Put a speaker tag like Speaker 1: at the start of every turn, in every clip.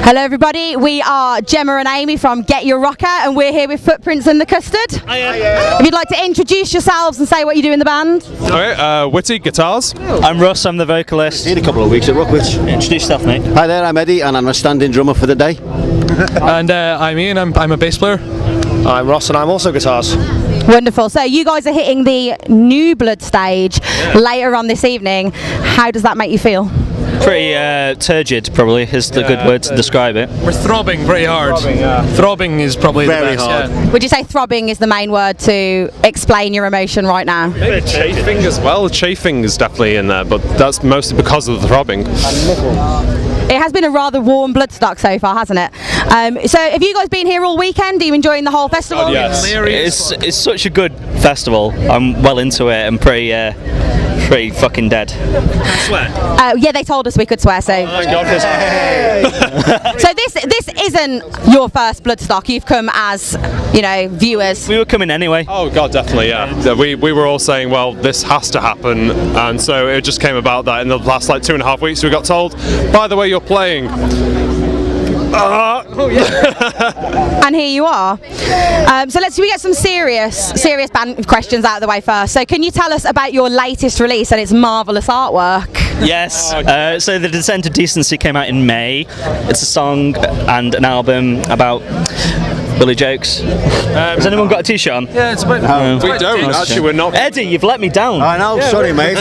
Speaker 1: Hello everybody, we are Gemma and Amy from GetYourRockOut and we're here with Footprints and the Custard. If you'd like to introduce yourselves and say what you do in the band.
Speaker 2: Okay, Witty, guitars.
Speaker 3: I'm Russ, I'm the vocalist.
Speaker 4: Been a couple of weeks at Rockwich.
Speaker 3: Introduce yourself, mate.
Speaker 4: Hi there, I'm Eddie and I'm a stand-in drummer for the day.
Speaker 5: And I'm Ian, I'm a bass player.
Speaker 6: I'm Ross and I'm also guitars.
Speaker 1: Wonderful, so you guys are hitting the New Blood stage later on this evening. How does that make you feel?
Speaker 3: Pretty turgid, probably, is the good word to describe it.
Speaker 5: We're throbbing pretty hard. Throbbing is probably
Speaker 4: Very
Speaker 5: the best.
Speaker 4: hard.
Speaker 5: Yeah.
Speaker 1: Would you say throbbing is the main word to explain your emotion right now?
Speaker 2: Maybe chafing as well. Chafing is definitely in there, but that's mostly because of the throbbing.
Speaker 1: It has been a rather warm Bloodstock so far, hasn't it? So have you guys been here all weekend? Are you enjoying the whole festival?
Speaker 2: Oh, yes.
Speaker 3: It's such a good festival. I'm well into it and pretty fucking dead.
Speaker 1: Yeah, they told us we could swear, so... So this isn't your first Bloodstock. You've come as, you know, viewers.
Speaker 3: We were coming anyway.
Speaker 2: Oh god, definitely, yeah. We were all saying, well, this has to happen, and so it just came about that in the last like 2.5 weeks we got told, by the way, you're playing.
Speaker 1: And here you are. So we get some serious band questions out of the way first. So can you tell us about your latest release and its marvellous artwork?
Speaker 3: Yes. So The Descent of Decency came out in May. It's a song and an album about bully jokes. Has anyone got a t-shirt on?
Speaker 5: Yeah, it's about...
Speaker 2: We don't, actually, we're not.
Speaker 3: Eddie, you've let me down.
Speaker 4: I know, sorry mate.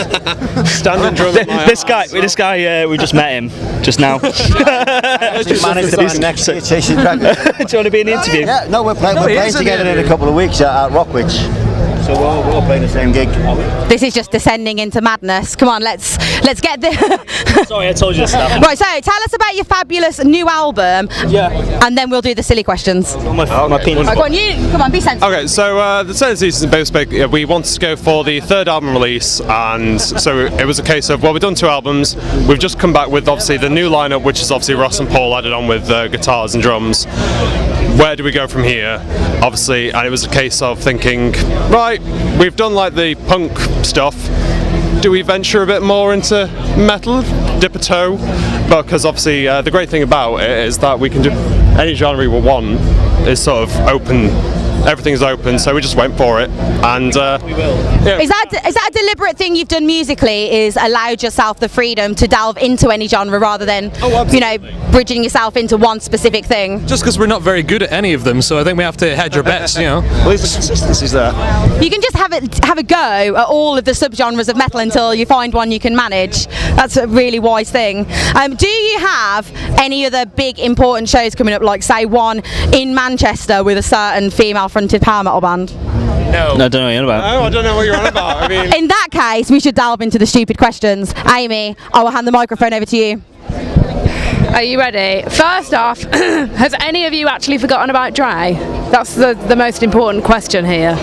Speaker 2: Standing drummer.
Speaker 3: This guy, we just met him just now. Do
Speaker 4: Just managed to be next to Chasing Dragon.
Speaker 3: you want to be in the interview?
Speaker 4: Yeah, no, we're playing together in a couple of weeks at Rockwich. So we're all playing the same gig.
Speaker 1: This is just descending into madness. Come on, let's get the...
Speaker 3: Sorry, I told you to stop.
Speaker 1: Right, so tell us about your fabulous new album.
Speaker 3: Yeah.
Speaker 1: And then we'll do the silly questions.
Speaker 3: My penis.
Speaker 1: Right, go on, come on, be sensible.
Speaker 2: Okay, so the Descent of Decency, basically, we wanted to go for the third album release, and so it was a case of, well, we've done 2 albums, we've just come back with obviously the new lineup, which is obviously Ross and Paul added on with guitars and drums. Where do we go from here? Obviously, and it was a case of thinking, right, we've done like the punk stuff, do we venture a bit more into metal, dip a toe? Because obviously the great thing about it is that we can do any genre we want, is sort of open. Everything's open, so we just went for it, and yeah.
Speaker 1: Is that a deliberate thing you've done musically? Is allowed yourself the freedom to delve into any genre rather than, you know, bridging yourself into one specific thing?
Speaker 5: Just because we're not very good at any of them, so I think we have to hedge our bets, you know.
Speaker 4: Well, the consistency's there.
Speaker 1: You can just have a go at all of the subgenres of metal until you find one you can manage. That's a really wise thing. Do you have any other big important shows coming up, like say one in Manchester with a certain female-fronted power metal band?
Speaker 5: No.
Speaker 3: No, I don't know what you're on about.
Speaker 2: Oh, I don't know what you're on about. I mean,
Speaker 1: In that case, we should delve into the stupid questions. Amy, I will hand the microphone over to you.
Speaker 7: Are you ready? First off, has any of you actually forgotten about Dre? That's the most important question here.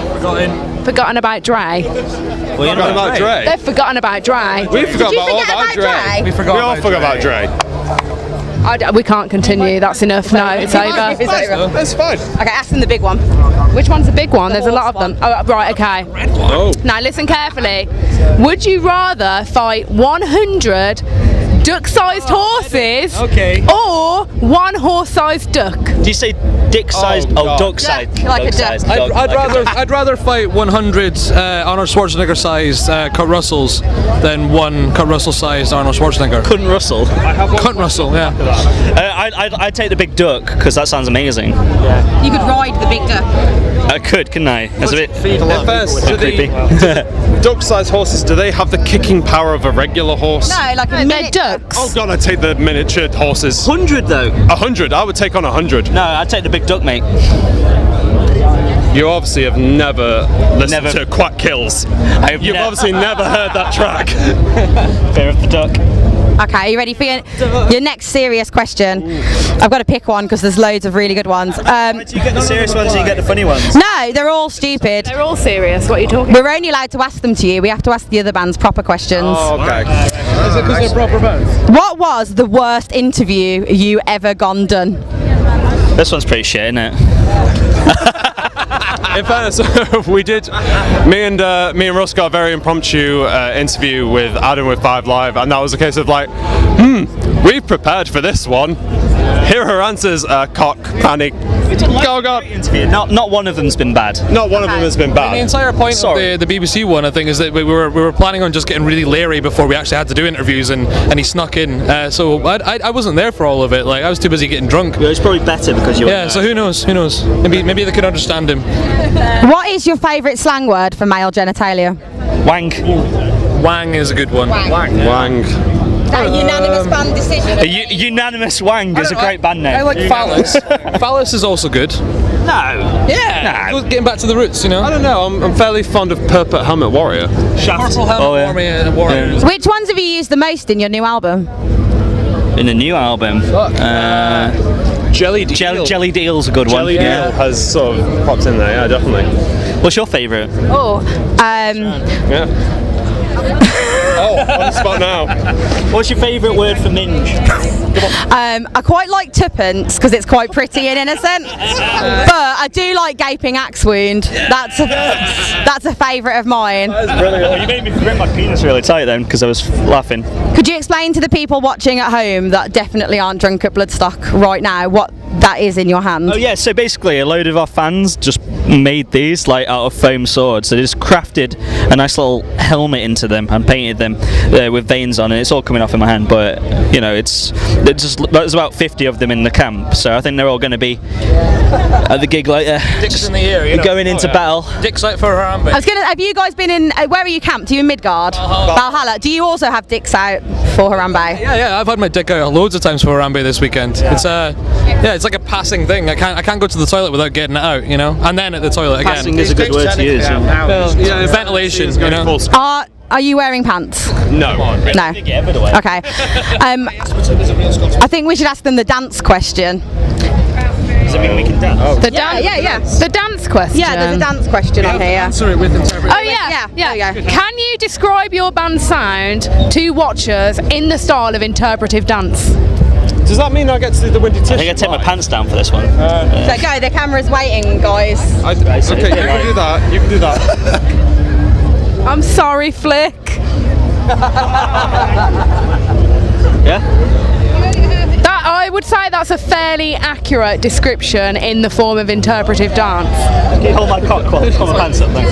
Speaker 7: Forgotten about Dre.
Speaker 2: forgot about Dre.
Speaker 7: They've forgotten about Dre.
Speaker 2: We forgot
Speaker 1: you
Speaker 2: about all
Speaker 1: forget
Speaker 2: about
Speaker 1: about
Speaker 2: Dre.
Speaker 1: Dre?
Speaker 2: We all forgot about Dre.
Speaker 7: We can't continue. That's enough. No, it's over.
Speaker 2: That's fine.
Speaker 1: Okay, ask them the big one.
Speaker 7: Which one's the big one? There's a lot of them. Oh, right, okay.
Speaker 2: Oh.
Speaker 7: Now listen carefully. Would you rather fight 100 duck-sized horses or 1 horse-sized duck?
Speaker 3: Do you say dick-sized?
Speaker 2: Oh,
Speaker 3: duck-sized.
Speaker 1: Like a duck.
Speaker 3: Duck-sized.
Speaker 5: I'd rather fight 100 Arnold Schwarzenegger-sized Kurt Russells than 1 Kurt Russell-sized Arnold Schwarzenegger.
Speaker 3: Couldn't Russell.
Speaker 5: Kurt Russell, yeah.
Speaker 3: I'd take the big duck because that sounds amazing.
Speaker 1: You could ride the big duck.
Speaker 3: I could, couldn't I? That's a bit
Speaker 2: First, do
Speaker 3: creepy.
Speaker 2: the duck-sized horses, do they have the kicking power of a regular horse?
Speaker 1: No, like a
Speaker 7: They're
Speaker 1: minute
Speaker 7: ducks.
Speaker 2: Oh god, I'd take the miniature horses.
Speaker 3: 100 though.
Speaker 2: 100, I would take on 100.
Speaker 3: No, I'd take the big duck, mate.
Speaker 2: You obviously have never listened
Speaker 3: Never.
Speaker 2: to Quack Kills. You've obviously never heard that track.
Speaker 3: Fear of the duck.
Speaker 1: Okay, are you ready for your next serious question? I've got to pick one because there's loads of really good ones.
Speaker 3: Do you get the serious ones or you get the funny ones?
Speaker 1: No, they're all stupid.
Speaker 7: They're all serious. What are you talking
Speaker 1: We're only allowed to ask them to you. We have to ask the other bands proper questions.
Speaker 2: Oh, okay.
Speaker 5: Is it because they're proper bands?
Speaker 1: What was the worst interview you ever done?
Speaker 3: This one's pretty shit, isn't it?
Speaker 2: In fairness, we did. Me and Russ got a very impromptu interview with Adam with 5 Live, and that was a case of like, We've prepared for this one. Here are her answers, cock, panic. Go, go.
Speaker 3: Not one of them's been bad.
Speaker 2: Not one of them has been
Speaker 5: The
Speaker 2: bad.
Speaker 5: entire point of the BBC one, I think, is that we were planning on just getting really leery before we actually had to do interviews, and he snuck in. So I wasn't there for all of it. Like, I was too busy getting drunk.
Speaker 3: It's probably better because you're.
Speaker 5: Yeah. So who knows? Maybe they could understand him.
Speaker 1: What is your favourite slang word for male genitalia?
Speaker 3: Wank.
Speaker 5: Wang is a good one.
Speaker 2: Wang.
Speaker 1: That unanimous band decision.
Speaker 3: Unanimous Wang is a great band name.
Speaker 5: I like phallus. Phallus is also good.
Speaker 3: No.
Speaker 5: Yeah. Getting back to the roots, you know.
Speaker 2: I don't know, I'm fairly fond of Purple Helmet Warrior.
Speaker 5: Purple Helmet Warrior.
Speaker 1: Which ones have you used the most in your new album?
Speaker 3: In the new album.
Speaker 2: Jelly Deal.
Speaker 3: Jelly Deal's a good
Speaker 2: Jelly
Speaker 3: one.
Speaker 2: Deal has sort of popped in there, yeah, definitely.
Speaker 3: What's your favourite?
Speaker 2: Yeah. Oh, on the spot now.
Speaker 3: What's your favourite word for minge?
Speaker 1: I quite like tuppence because it's quite pretty and innocent, but I do like gaping axe wound. That's a favourite of mine.
Speaker 3: Brilliant. You made me grip my penis really tight then because I was laughing.
Speaker 1: Could you explain to the people watching at home that definitely aren't drunk at Bloodstock right now what that is in your hand?
Speaker 3: Oh yeah, so basically a load of our fans just made these like out of foam swords. So they just crafted a nice little helmet into them and painted them with veins on it. It's all coming off in my hand, but you know, there's about 50 of them in the camp, so I think they're all going to be at the gig later.
Speaker 5: Dicks in the ear, you know.
Speaker 3: Going into battle.
Speaker 5: Dicks out for Harambe.
Speaker 1: Have you guys been in, where are you camped? Are you in Midgard? Valhalla. Do you also have dicks out for Harambe?
Speaker 5: Yeah, I've had my dick out loads of times for Harambe this weekend. It's like a passing thing. I can't go to the toilet without getting it out, you know. And then at the toilet again.
Speaker 3: Passing is a good word to use.
Speaker 5: Yeah, ventilation, you know.
Speaker 1: Are you wearing pants?
Speaker 2: No.
Speaker 1: No. Okay. I think we should ask them the dance question.
Speaker 3: Does it mean we can dance?
Speaker 7: The dance question.
Speaker 1: Yeah, there's a dance question on here.
Speaker 5: Answer it with interpretation.
Speaker 7: Oh yeah.
Speaker 1: There you go.
Speaker 7: Can you describe your band's sound to watchers in the style of interpretive dance?
Speaker 2: Does that mean I get to do the windy tissue?
Speaker 3: I think I take my pants down for this one.
Speaker 1: So go, the camera's waiting, guys.
Speaker 2: Okay, you can do that. You can do that.
Speaker 7: I'm sorry, Flick.
Speaker 3: Yeah?
Speaker 7: That I would say that's a fairly accurate description in the form of interpretive dance.
Speaker 3: Can you hold my cock while I pull my pants up then?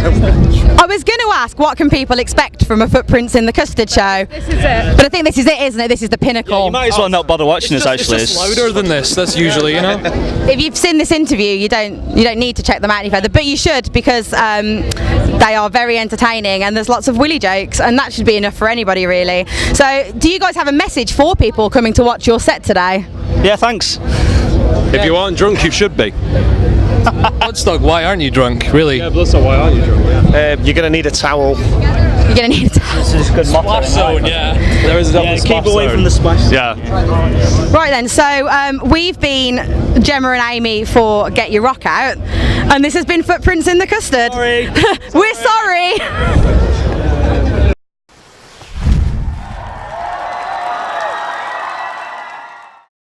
Speaker 1: I was going to ask, what can people expect from a Footprints in the Custard show?
Speaker 7: This is it.
Speaker 1: But I think this is it, isn't it? This is the pinnacle.
Speaker 3: You might as well not bother watching us actually.
Speaker 5: It's just louder than this. That's usually, you know.
Speaker 1: If you've seen this interview, you don't need to check them out any further, but you should, because they are very entertaining and there's lots of willy jokes, and that should be enough for anybody really. So do you guys have a message for people coming to watch your set today?
Speaker 3: Yeah, thanks.
Speaker 2: If you aren't drunk, you should be.
Speaker 5: Bloodstock, why aren't you drunk? Really?
Speaker 2: Yeah, Bloodstock, why aren't you drunk?
Speaker 6: You're going to need a towel.
Speaker 1: You're going to need a towel.
Speaker 3: This is good motto.
Speaker 5: Zone, yeah. There is a double
Speaker 3: Keep away from the splash.
Speaker 2: Yeah.
Speaker 1: Right then, so we've been Gemma and Amy for Get Your Rock Out, and this has been Footprints in the Custard.
Speaker 3: Sorry.
Speaker 1: We're sorry.